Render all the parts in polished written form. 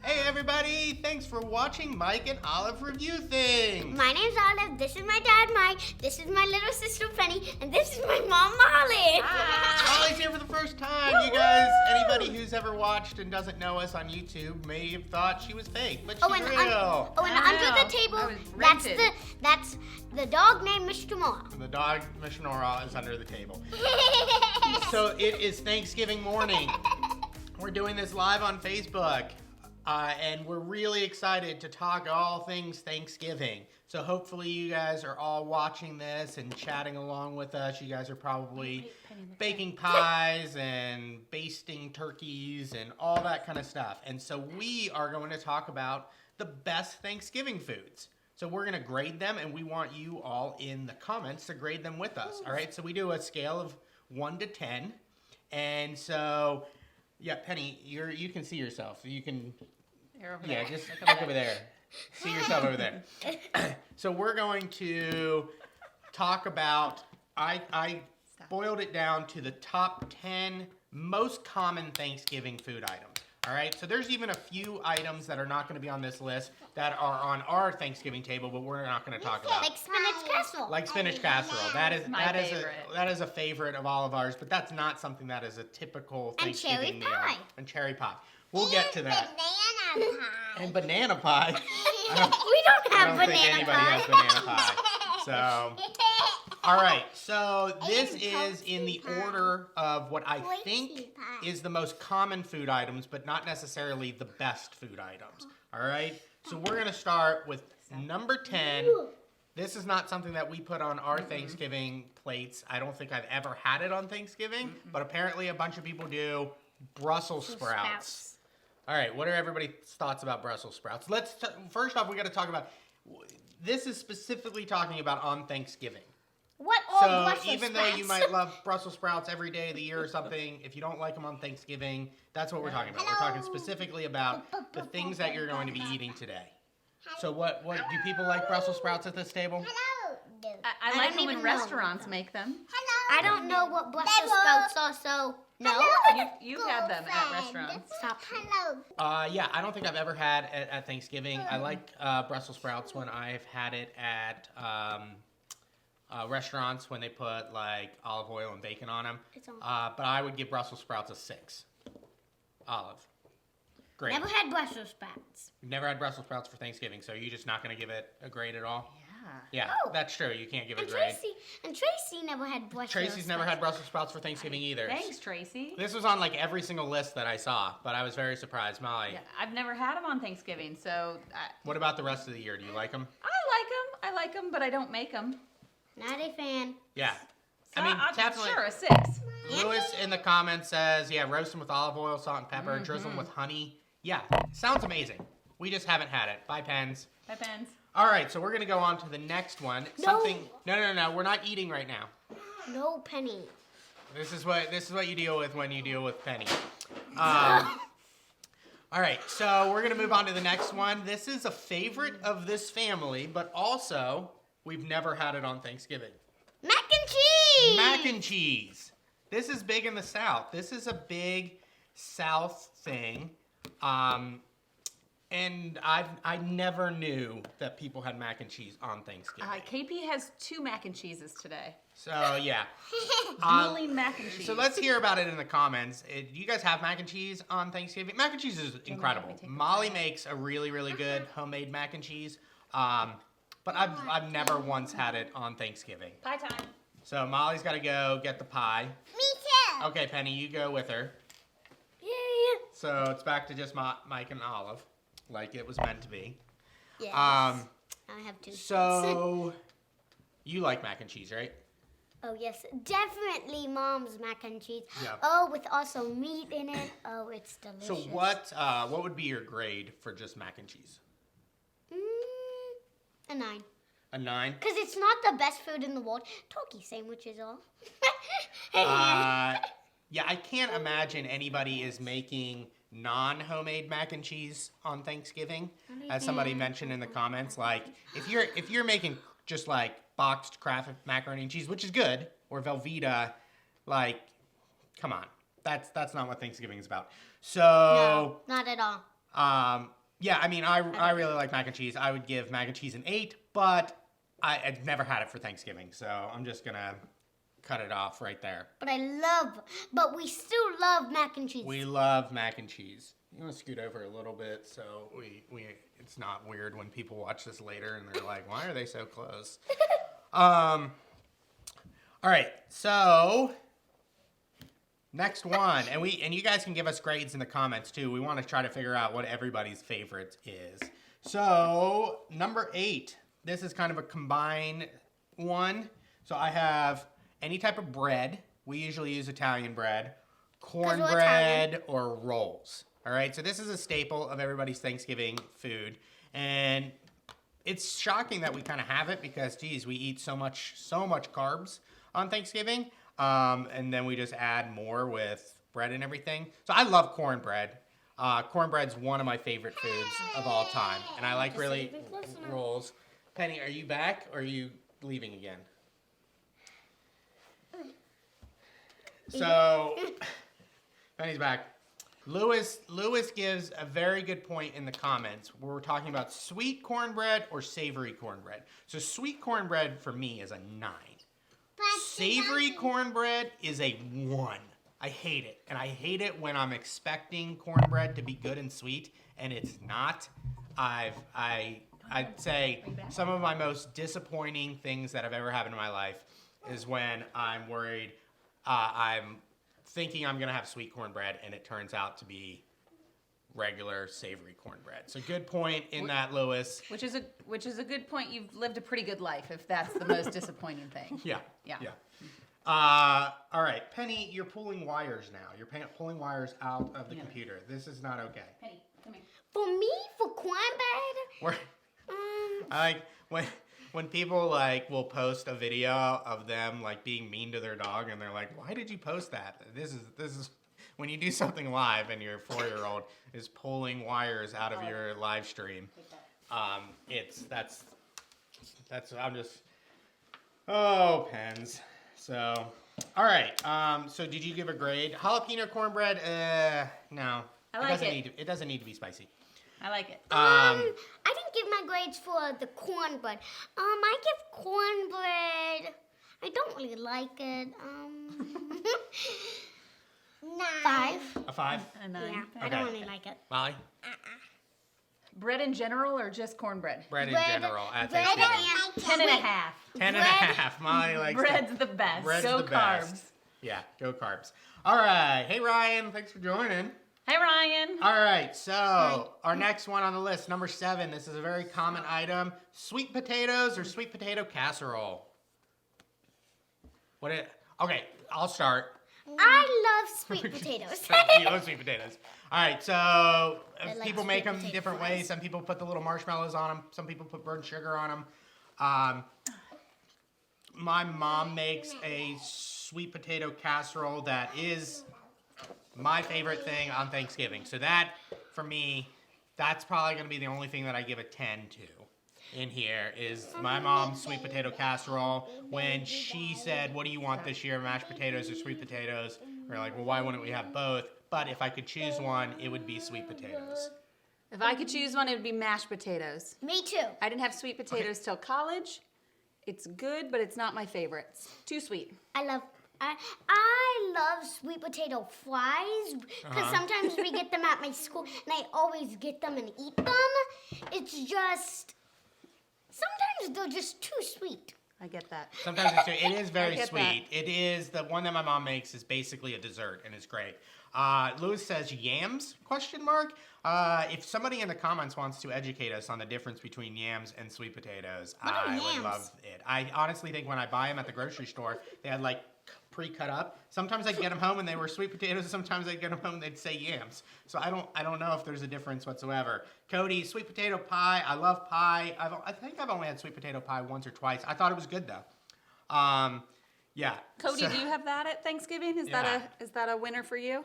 Hey everybody, thanks for watching Mike and Olive Review Things. My name's Olive, this is my dad Mike, this is my little sister Penny, and this is my mom Molly. Molly's here for the first time. You guys, anybody who's ever watched and doesn't know us on YouTube may have thought she was fake, but she's real. Under the table, that's the dog named Mr. Mora. And the dog, Mr. Nora, is under the table. So it is Thanksgiving morning. We're doing this live on Facebook. And we're really excited to talk all things Thanksgiving. So hopefully you guys are all watching this and chatting along with us. You guys are probably baking pies and basting turkeys and all that kind of stuff. And so we are going to talk about the best Thanksgiving foods. So we're going to grade them, and we want you all in the comments to grade them with us. All right, so we do a scale of 1 to 10. And so, yeah, Penny, you can see yourself. You can... Over there. Just look over there. See yourself over there. So we're going to talk about, I boiled it down to the top 10 most common Thanksgiving food items. All right, so there's even a few items that are not going to be on this list that are on our Thanksgiving table, but we're not going to talk about. Like spinach casserole. Like spinach casserole. That is a favorite of all of ours, but that's not something that is a typical Thanksgiving meal. And cherry pie. We'll get to that. Banana pie. And banana pie. We don't have banana think anybody pie. has banana pie. So, all right. So this is in the order of what I think is the most common food items, but not necessarily the best food items. All right. So we're gonna start with number 10. This is not something that we put on our Thanksgiving plates. I don't think I've ever had it on Thanksgiving, but apparently a bunch of people do. Brussels sprouts. All right, what are everybody's thoughts about Brussels sprouts? First off, we got to talk about, this is specifically talking about on Thanksgiving. What So Brussels even sprouts? though you might love Brussels sprouts every day of the year or something, if you don't like them on Thanksgiving, that's what we're talking about. We're talking specifically about the things that you're going to be eating today. So what do people like Brussels sprouts at this table? I like them when restaurants make them. I don't know what Brussels sprouts are, so no. You've had them at restaurants. Stop. Yeah, I don't think I've ever had at Thanksgiving. I like Brussels sprouts when I've had it at restaurants when they put like olive oil and bacon on them. But I would give Brussels sprouts a 6. Olive. Great. Never had Brussels sprouts. You've never had Brussels sprouts for Thanksgiving, so you're just not going to give it a grade at all? Yeah, Oh. that's true. You can't give it a grade. Tracy never had Brussels sprouts. Tracy's never had Brussels sprouts for Thanksgiving either. Thanks, Tracy. This was on like every single list that I saw, but I was very surprised. Molly, Yeah, I've never had them on Thanksgiving, so what about the rest of the year? Do you like them? I like them, but I don't make them. Not a fan. Yeah. So I mean, I'll definitely. sure a 6. Lewis in the comments says, yeah, roast them with olive oil, salt, and pepper, drizzle them with honey. Yeah, sounds amazing. We just haven't had it. Bye, Pens. Bye, Pens. All right, so we're going to go on to the next one. No. No. We're not eating right now. No, Penny. This is what you deal with when you deal with Penny. All right, so we're going to move on to the next one. This is a favorite of this family, but also we've never had it on Thanksgiving. Mac and cheese. Mac and cheese. This is big in the South. This is a big South thing. And I never knew that people had mac and cheese on Thanksgiving. KP has 2 mac and cheeses today. So, yeah. Dueling mac and cheese. So let's hear about it in the comments. Do you guys have mac and cheese on Thanksgiving? Mac and cheese is incredible. Molly makes a really, really good homemade mac and cheese. But I've never once had it on Thanksgiving. Pie time. So Molly's got to go get the pie. Me too. Okay, Penny, you go with her. Yeah. So it's back to just Mike and Olive, like it was meant to be. Yes. I have 2. So you like mac and cheese, right? Oh yes, definitely Mom's mac and cheese. Yeah. Oh, with also meat in it. Oh, it's delicious. So what would be your grade for just mac and cheese? A 9. A 9? Because it's not the best food in the world. Turkey sandwiches are. Yeah, I can't imagine anybody is making non-homemade mac and cheese on Thanksgiving. As somebody mentioned in the comments, like if you're making just like boxed Kraft macaroni and cheese, which is good, or Velveeta, like, come on, that's not what Thanksgiving is about. So No, not at all. Yeah, I mean, I really like mac and cheese. I would give mac and cheese an 8, but I've never had it for Thanksgiving, so I'm just gonna cut it off right there. But we still love mac and cheese. We love mac and cheese. You want to scoot over a little bit so it's not weird when people watch this later and they're like, why are they so close? All right, so next one, and you guys can give us grades in the comments too. We want to try to figure out what everybody's favorite is. So number 8, this is kind of a combined one. So I have any type of bread. We usually use Italian bread, cornbread, or rolls. All right, so this is a staple of everybody's Thanksgiving food, and it's shocking that we kind of have it because, geez, we eat so much carbs on Thanksgiving, and then we just add more with bread and everything. So I love cornbread. Cornbread's one of my favorite foods of all time, and I like really rolls. Penny, are you back or are you leaving again? So, Penny's back. Lewis gives a very good point in the comments where we're talking about sweet cornbread or savory cornbread. So sweet cornbread for me is a 9. Savory cornbread is a 1. I hate it. And I hate it when I'm expecting cornbread to be good and sweet and it's not. I'd say some of my most disappointing things that have ever happened in my life is when I'm worried I'm thinking I'm going to have sweet cornbread, and it turns out to be regular savory cornbread. So good point in that, Lewis. Which is a good point. You've lived a pretty good life if that's the most disappointing thing. Yeah. All right, Penny, you're pulling wires now. You're pulling wires out of the computer. This is not okay. Penny, come here. For me, for cornbread, I like when people like will post a video of them like being mean to their dog, and they're like, "Why did you post that?" This is when you do something live and your 4-year-old is pulling wires out of your live stream. That's I'm just pens. So all right. So did you give a grade? Jalapeno cornbread? No. I like it. It doesn't need to be spicy. I like it. I didn't give my grades for the cornbread. I give cornbread. I don't really like it. 5. A 5? A 9. Yeah, I Okay. don't really like it. Molly? Bread in general or just cornbread? Bread in Bread- general at bread Thanksgiving. 10 and a half. 10 and a half. Molly likes Bread's the best. Bread's Go the carbs. best. Yeah, go carbs. All right. Hey, Ryan. Thanks for joining. Hey, Ryan. All right. So our next one on the list, number 7. This is a very common item. Sweet potatoes or sweet potato casserole? Okay, I'll start. I love sweet potatoes. You love sweet potatoes. All right, so like people sweet make them potato different fries. ways. Some people put the little marshmallows on them. Some people put burnt sugar on them. My mom makes a sweet potato casserole that is my favorite thing on Thanksgiving. So that, for me, that's probably going to be the only thing that I give a 10 to. In here is my mom's sweet potato casserole. When she said, "What do you want this year, mashed potatoes or sweet potatoes?" We're like, "Well, why wouldn't we have both?" But if I could choose one, it would be sweet potatoes. If I could choose one, it would be mashed potatoes. Me too. I didn't have sweet potatoes till college. It's good, but it's not my favorite. It's too sweet. I love sweet potato fries because sometimes we get them at my school and I always get them and eat them. It's just sometimes they're just too sweet. I get that. Sometimes it is very get sweet. It is the one that my mom makes is basically a dessert and it's great. Lewis says yams? ? If somebody in the comments wants to educate us on the difference between yams and sweet potatoes, What are I yams? would love it. I honestly think when I buy them at the grocery store, they had like pre-cut up. Sometimes I'd get them home and they were sweet potatoes. Sometimes I'd get them home and they'd say yams. So I don't know if there's a difference whatsoever. Cody, sweet potato pie. I love pie. I think I've only had sweet potato pie once or twice. I thought it was good though. Yeah. Cody, so- do you have that at Thanksgiving? Is that a winner for you?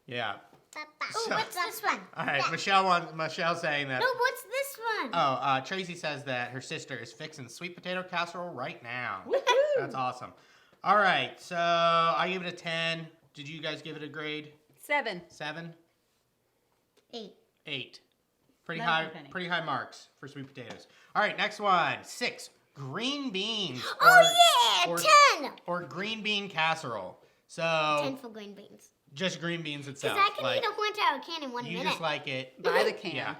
Yeah. Oh, what's this one? All right, Michelle's saying that. No, what's this one? Oh, Tracy says that her sister is fixing sweet potato casserole right now. That's awesome. All right, so I give it a 10. Did you guys give it a grade? 7. 7? 8. 8. Pretty Less high, than Penny. pretty high marks for sweet potatoes. All right, next one. 6. Green beans. Oh yeah, 10. Or green bean casserole. 10 So for green beans. just green beans itself. Because I can like, eat a whole entire can in 1 you minute. just like it. By the can. Yeah.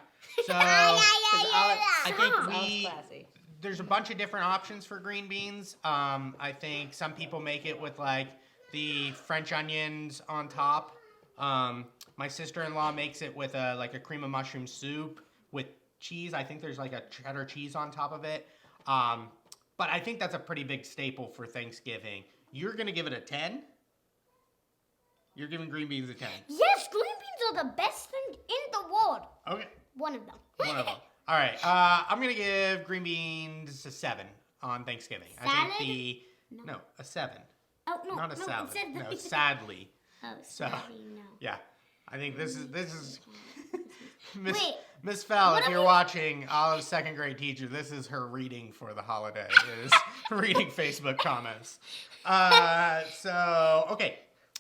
So I I think Alice we classy. there's a bunch of different options for green beans. I think some people make it with like the French onions on top. My sister-in-law makes it with a cream of mushroom soup with cheese. I think there's like a cheddar cheese on top of it. But I think that's a pretty big staple for Thanksgiving. You're gonna give it a 10? You're giving green beans a 10. Yes, green beans are the best thing in the world. Okay. One of them. One of them. All right. I'm gonna give green beans a 7 on Thanksgiving. I Salad? think no, a 7, Oh no, not a no, salad. it said No, sadly. Oh, So- sorry, no. Yeah. I think this is Miss Wait, Miss Fell. what If are you're we- watching, Olive's second grade teacher. This is her reading for the holiday. Is reading Facebook comments. So okay.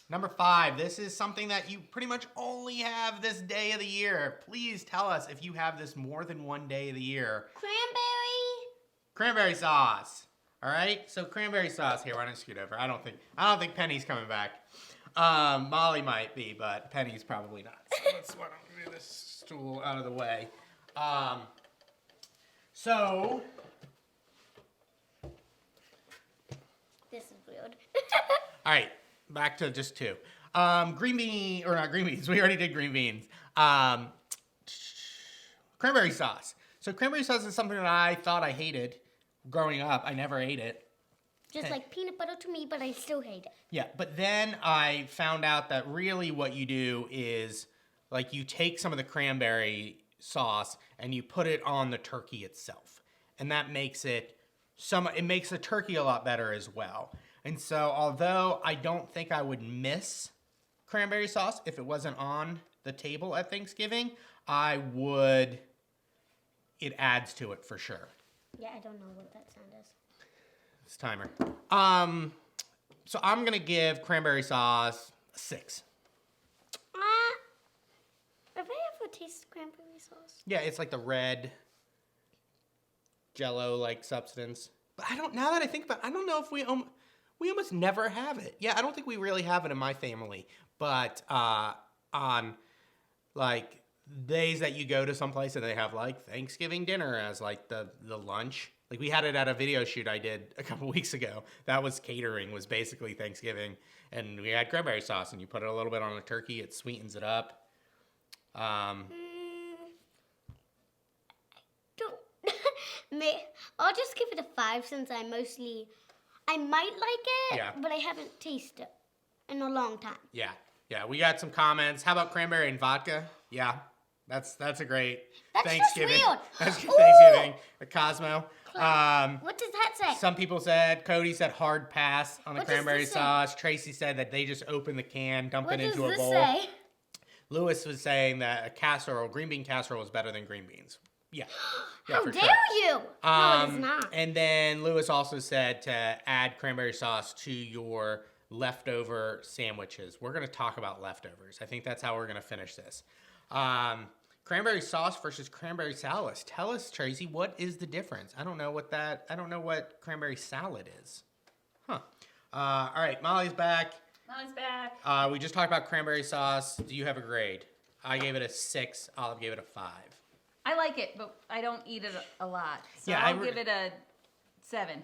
Number 5, this is something that you pretty much only have this day of the year. Please tell us if you have this more than one day of the year. Cranberry sauce. All right, so cranberry sauce. Here, why don't you scoot over? I don't think Penny's coming back. Molly might be, but Penny's probably not. So why don't we move this stool out of the way? So This is weird. all right, back to just 2. Green bean or not green beans? We already did green beans. Cranberry sauce. So cranberry sauce is something that I thought I hated growing up. I never ate it. Just like peanut butter to me, but I still hate it. Yeah, but then I found out that really what you do is like you take some of the cranberry sauce and you put it on the turkey itself. And that makes it makes the turkey a lot better as well. And so although I don't think I would miss cranberry sauce if it wasn't on the table at Thanksgiving, it adds to it for sure. Yeah, I don't know what that sound is. It's timer. So I'm gonna give cranberry sauce a 6. Have I ever tasted cranberry sauce? Yeah, it's like the red Jello-like substance. But now that I think about it, I don't know if we almost never have it. Yeah, I don't think we really have it in my family. But on like days that you go to someplace and they have like Thanksgiving dinner as like the lunch. Like we had it at a video shoot I did a couple weeks ago. That was catering, was basically Thanksgiving. And we had cranberry sauce and you put it a little bit on the turkey. It sweetens it up. I'll just give it a 5 since I might like it, Yeah. but I haven't tasted it in a long time. Yeah, we got some comments. How about cranberry and vodka? Yeah, that's a great That's just Thanksgiving. weird. That's Ooh. Thanksgiving. The Cosmo. What does that say? Some people said, Cody said hard pass on the What does cranberry this say? sauce. Tracy said that they just open the can, dump What it does into a this bowl. say? Lewis was saying that green bean casserole is better than green beans. Yeah. Yeah, How for dare sure. you? No, it is not. And then Lewis also said to add cranberry sauce to your leftover sandwiches. We're going to talk about leftovers. I think that's how we're going to finish this. Cranberry sauce versus cranberry salad. Tell us, Tracy, what is the difference? I don't know what cranberry salad is. Huh. All right, Molly's back. Molly's back. We just talked about cranberry sauce. Do you have a grade? I gave it a 6. Olive gave it a 5. I like it, but I don't eat it a lot. So Yeah, I'll give it a 7.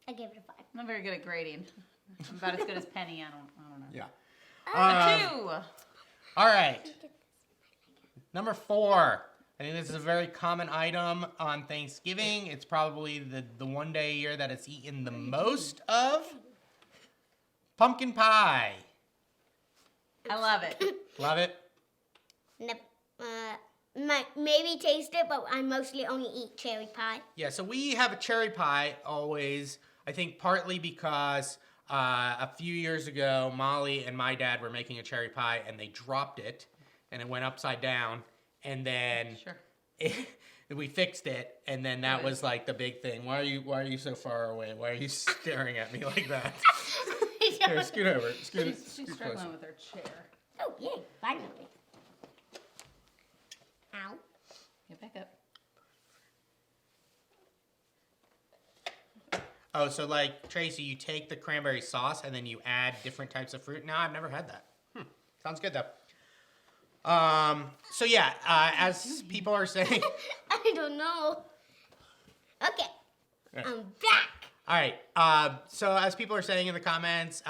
I gave it a 5. I'm not very good at grading. I'm about as good as Penny. I don't know. Yeah. A 2. All right. Number 4. I think this is a very common item on Thanksgiving. It's probably the one day a year that it's eaten the most of. Pumpkin pie. I love it. Love it? Maybe taste it, but I mostly only eat cherry pie. Yeah, so we have a cherry pie always. I think partly because a few years ago, Molly and my dad were making a cherry pie and they dropped it and it went upside down. And then Sure. we fixed it, and then that was like the big thing. Why are you so far away? Why are you staring at me like that? Here, scoot over. Scoot She's struggling with her chair. Oh, yay, finally. Oh, so like, Tracy, you take the cranberry sauce and then you add different types of fruit? No, I've never had that. Sounds good, though. So yeah, as people are saying... I don't know. Okay. I'm back. All right. So as people are saying in the comments,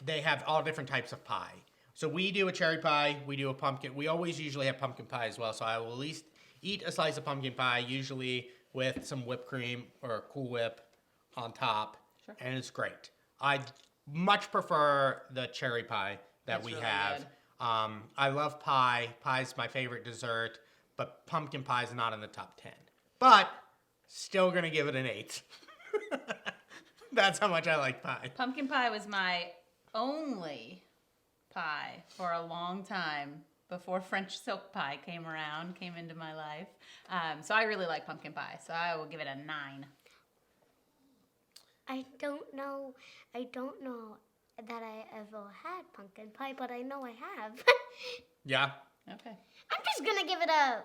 they have all different types of pie. So we do a cherry pie. We do a pumpkin. We always usually have pumpkin pie as well. So I will at least eat a slice of pumpkin pie, usually with some whipped cream or Cool Whip on top. Sure. And it's great. I much prefer the cherry pie that we really have. good. I love pie. Pie's my favorite dessert, but pumpkin pie is not in the top 10. But still gonna give it an 8. That's how much I like pie. Pumpkin pie was my only pie for a long time before French silk pie came into my life. So I really like pumpkin pie. So I will give it a 9. I don't know that I ever had pumpkin pie, but I know I have. Yeah, Okay. I'm just gonna give it a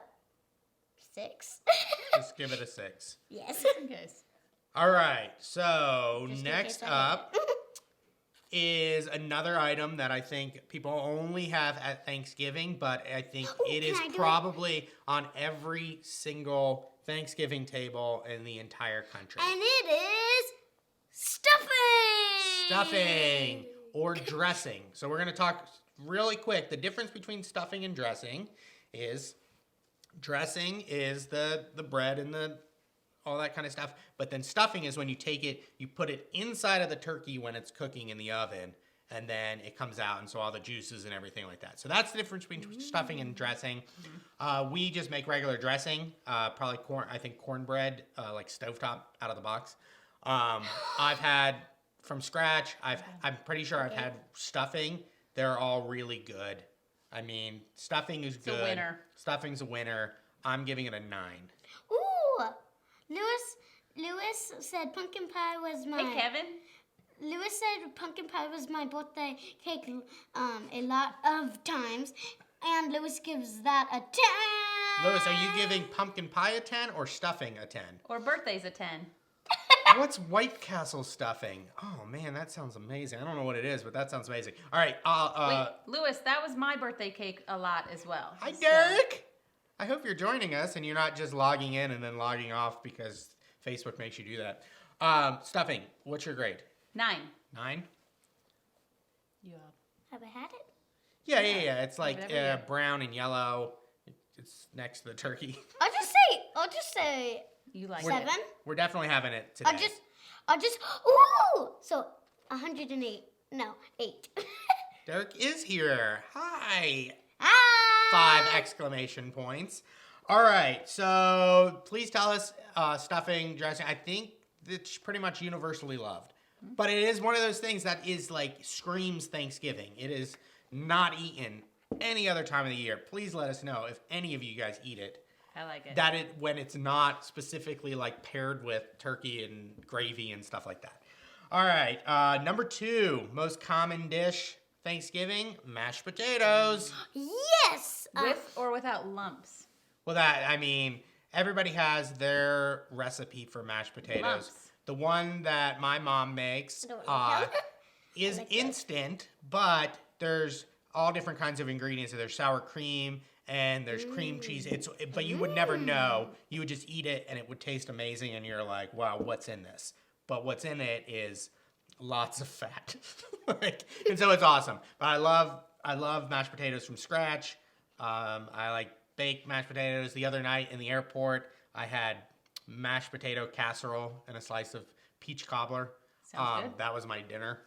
6. just give it a 6. Yes. Just in case. All right, so Just in next case I up is another item that I think people only have at Thanksgiving, but I think it is can I do it? probably on every single Thanksgiving table in the entire country. And it is stuffing. Stuffing or dressing. So we're going to talk really quick. The difference between stuffing and dressing is dressing is the bread and the all that kind of stuff. But then stuffing is when you take it, you put it inside of the turkey when it's cooking in the oven, and then it comes out, and so all the juices and everything like that. So that's the difference between stuffing and dressing. We just make regular dressing, probably cornbread, like stovetop out of the box. I've had from scratch. I'm pretty sure I've had stuffing. They're all really good. I mean, stuffing is good. a winner. Stuffing's a winner. I'm giving it a 9. Ooh, Lewis said pumpkin pie was my. Hey, Kevin. Lewis said pumpkin pie was my birthday cake a lot of times, and Lewis gives that a 10. Lewis, are you giving pumpkin pie a 10 or stuffing a 10? Or birthday's a 10. What's White Castle stuffing? Oh man, that sounds amazing. I don't know what it is, but that sounds amazing. All right, Wait, Lewis, that was my birthday cake a lot as well. hi Derek. I hope you're joining us and you're not just logging in and then logging off because Facebook makes you do that. Stuffing. What's your grade? 9. 9? You Have I had it? Yeah. It's like every year. brown and yellow. It's next to the turkey. I'll just say You like 7. it. We're definitely having it today. I'll just. Ooh, so 108. No, 8. Derek is here. Hi. Ah. 5 exclamation points. All right, so please tell us stuffing, dressing. I think it's pretty much universally loved. But it is one of those things that is like screams Thanksgiving. It is not eaten any other time of the year. Please let us know if any of you guys eat it. I like it. That it when it's not specifically like paired with turkey and gravy and stuff like that. All right, number 2, most common dish Thanksgiving, mashed potatoes. Yes. With or without lumps? Well, everybody has their recipe for mashed potatoes. Lumps. The one that my mom makes Don't like that. is like that. instant, but there's all different kinds of ingredients. So there's sour cream and there's cream cheese. But you would never know. You would just eat it and it would taste amazing, and you're like, wow, what's in this? But what's in it is lots of fat. And so it's awesome. But I love mashed potatoes from scratch. I like baked mashed potatoes. The other night in the airport, I had mashed potato casserole and a slice of peach cobbler. Sounds good. That was my dinner.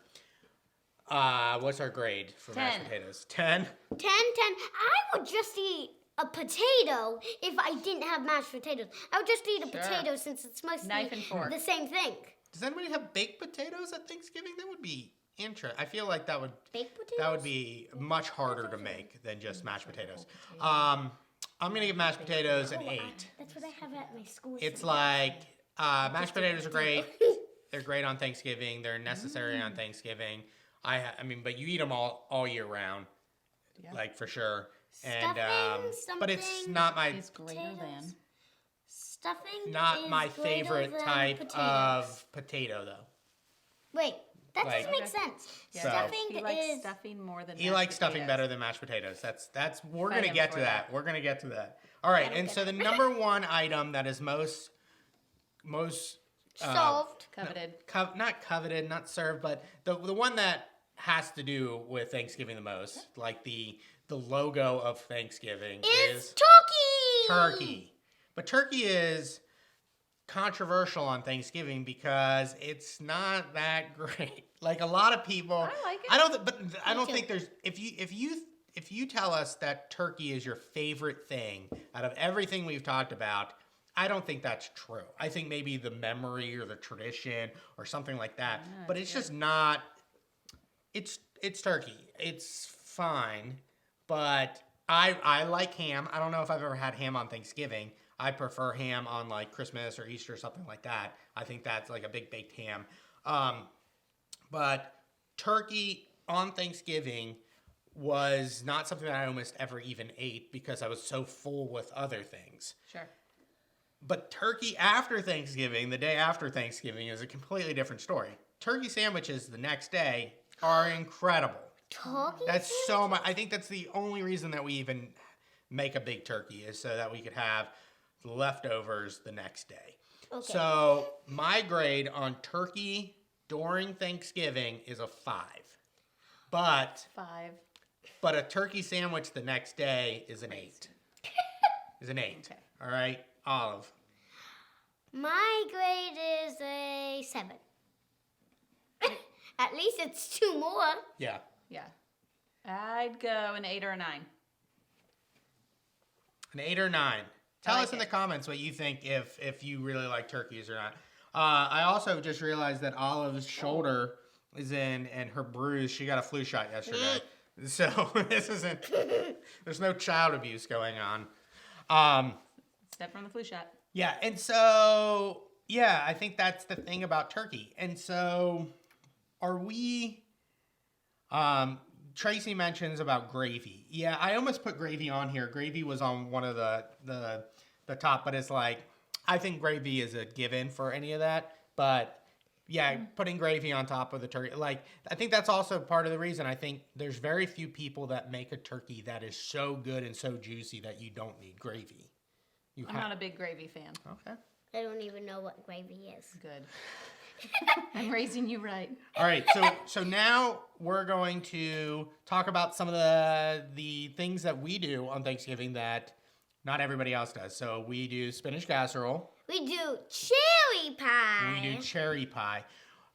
What's our grade for mashed 10. potatoes? 10? 10. I would just eat a potato if I didn't have mashed potatoes. I would just eat a Sure. potato since it's mostly Knife and fork. the same thing. Does anybody have baked potatoes at Thanksgiving? That would be interesting. I feel like that would Baked potatoes? That would be much harder to make than just mashed potatoes. I'm gonna give mashed potatoes an 8. That's what I have at my school. It's like mashed potatoes are great. They're great on Thanksgiving. They're necessary on Thanksgiving. But you eat them all year round, like for sure. And Stuffing, but it's something. not my. Is greater than. Stuffing Not is my greater favorite than type potatoes. of potato, though. Wait, that Like- doesn't make sense. Yeah. So- Stuffing He likes is stuffing more than He mashed likes stuffing potatoes. better than mashed potatoes. That's we're Fight gonna him get for to that. that. We're gonna get to that. All right, don't and get so it. the number one item that is most solved. Coveted. not coveted, not served, but the one that has to do with Thanksgiving the most, like the logo of Thanksgiving Is turkey. turkey. But turkey is controversial on Thanksgiving because it's not that great. Like a lot of people, I like it. I don't, but I don't too. think there's if you tell us that turkey is your favorite thing out of everything we've talked about, I don't think that's true. I think maybe the memory or the tradition or something like that. Yeah, But it's it's just not. It's turkey. It's fine, but I like ham. I don't know if I've ever had ham on Thanksgiving. I prefer ham on like Christmas or Easter or something like that. I think that's like a big baked ham. But turkey on Thanksgiving was not something that I almost ever even ate because I was so full with other things. Sure. But turkey after Thanksgiving, the day after Thanksgiving, is a completely different story. Turkey sandwiches the next day are incredible. Turkey. That's so much. I think that's the only reason that we even make a big turkey is so that we could have leftovers the next day. Okay. So my grade on turkey during Thanksgiving is a 5. But 5. a turkey sandwich the next day is an 8. Is an 8. Okay. All right, Olive. My grade is a 7. At least it's 2 more. Yeah. Yeah. I'd go an 8 or a 9. An 8 or 9. Tell like us in it. the comments what you think if you really like turkeys or not. I also just realized that Olive's shoulder is in and her bruise. She got a flu shot yesterday. So this isn't. There's no child abuse going on. Step from the flu shot. Yeah, and so yeah, I think that's the thing about turkey. And so are we Tracy mentions about gravy. Yeah, I almost put gravy on here. Gravy was on one of the top, but it's like I think gravy is a given for any of that. But yeah, putting gravy on top of the turkey, like I think that's also part of the reason. I think there's very few people that make a turkey that is so good and so juicy that you don't need gravy. I'm not a big gravy fan. Okay. I don't even know what gravy is. Good. I'm raising you right. All right, so now we're going to talk about some of the things that we do on Thanksgiving that not everybody else does. So we do spinach casserole, We do cherry pie. we do cherry pie,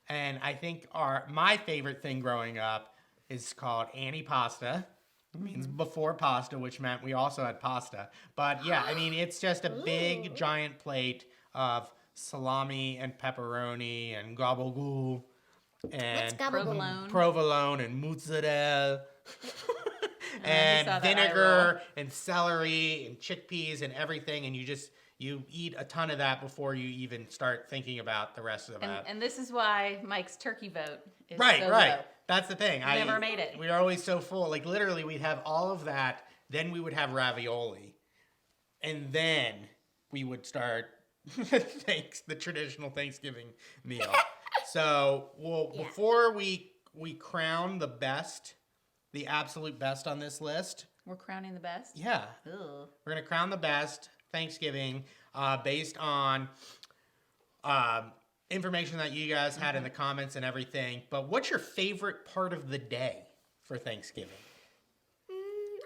and I think my favorite thing growing up is called antipasta. It means before pasta, which meant we also had pasta. But yeah, I mean it's just a big giant plate of salami and pepperoni and gabagool and gabagool? provolone and mozzarella saw and that eye vinegar and celery and chickpeas and everything, and you eat a ton of that before you even start thinking about the rest of that. And this is why Mike's turkey vote is Right. so low. That's the thing. Never made it. We are always so full. Like literally, we'd have all of that. Then we would have ravioli, and then we would start the traditional Thanksgiving meal. So, before we crown the best, the absolute best on this list, We're crowning the best. yeah, Ugh. we're gonna crown the best Thanksgiving based on information that you guys had in the comments and everything. But what's your favorite part of the day for Thanksgiving?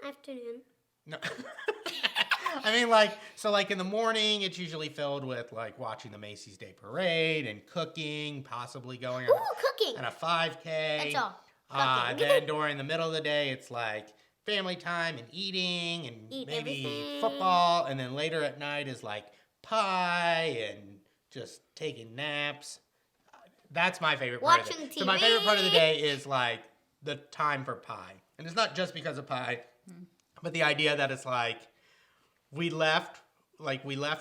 Afternoon. No. I mean, like in the morning, it's usually filled with like watching the Macy's Day Parade and cooking, possibly going Ooh, on cooking. a 5K. That's all. Cooking. Then during the middle of the day, it's like family time and eating and Eat maybe everything. football. And then later at night is like pie and just taking naps. That's my favorite part of Watching it. So my TV. favorite part of the day is like the time for pie. And it's not just because of pie, but the idea that it's like we left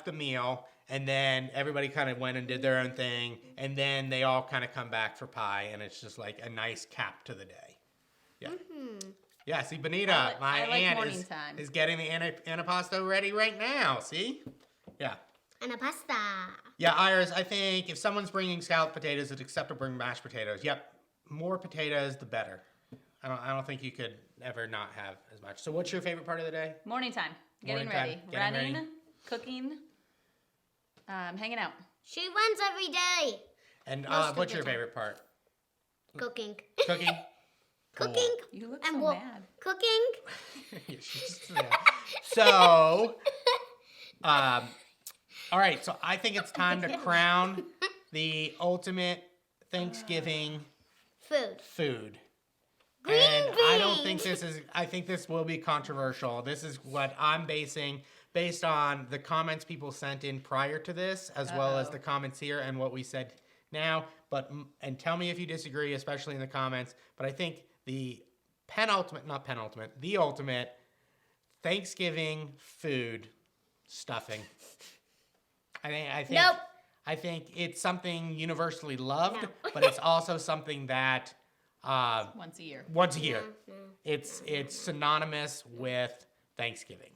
the meal and then everybody kind of went and did their own thing, and then they all kind of come back for pie, and it's just like a nice cap to the day. Yeah. Yeah, see, Benita, my I like aunt morning time. is getting the antipasto ready right now. See? Yeah. and a pasta. Yeah, Iris, I think if someone's bringing scalloped potatoes, it's acceptable to bring mashed potatoes. Yep, more potatoes, the better. I don't think you could ever not have as much. So what's your favorite part of the day? Morning time. Getting Morning time. ready. Getting Running, ready. cooking, hanging out. She wins every day. And Most of what's the your time. favorite part? Cooking. Cooking? Cool. Cooking. You look And so what- mad. Cooking. Yeah, so, all right. So I think it's time to crown the ultimate Thanksgiving food. Green And I don't beans. think I think this will be controversial. This is what I'm based on the comments people sent in prior to this, as well as the comments here and what we said now. And tell me if you disagree, especially in the comments. But I think the ultimate Thanksgiving food, stuffing. I think Nope. I think it's something universally loved, No. but it's also something that Once a year. once a year. It's synonymous with Thanksgiving.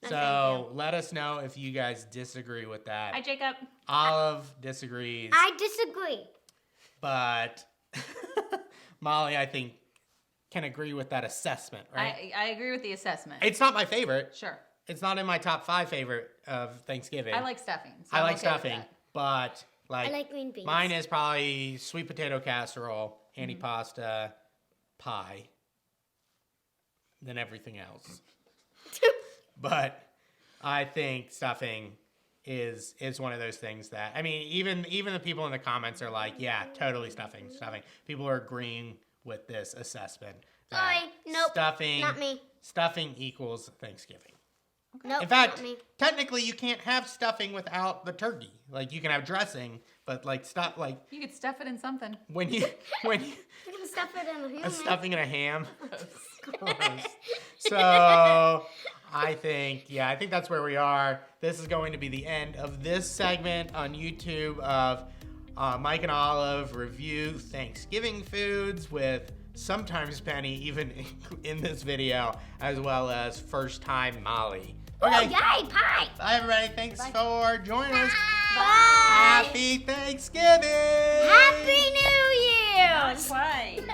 No, So let us know if you guys disagree with that. Hi, Jacob. Olive disagrees, I disagree. but Molly, I think, can agree with that assessment, right? I agree with the assessment. It's not my favorite. Sure. It's not in my top 5 favorite of Thanksgiving. I like stuffing. So I I'm like okay with stuffing, that. but I like green beans. mine is probably sweet potato casserole, Mm-hmm. antipasta, pie, than everything else. But I think stuffing is one of those things that, I mean, even the people in the comments are like, yeah, totally stuffing. People are agreeing with this assessment. that Sorry, nope, Stuffing, not me. Stuffing equals Thanksgiving. Nope, In fact, not me. technically, you can't have stuffing without the turkey. Like, you can have dressing, but like You could stuff it in something. when you You can stuff it in a human. a stuffing and a ham. Gross. So I think that's where we are. This is going to be the end of this segment on YouTube of Mike and Olive review Thanksgiving foods with sometimes Penny even in this video, as well as first time Molly. Oh, Okay. yay, pie. Bye everybody. Thanks for joining us. Bye. Happy Thanksgiving. Happy New Year. Twice.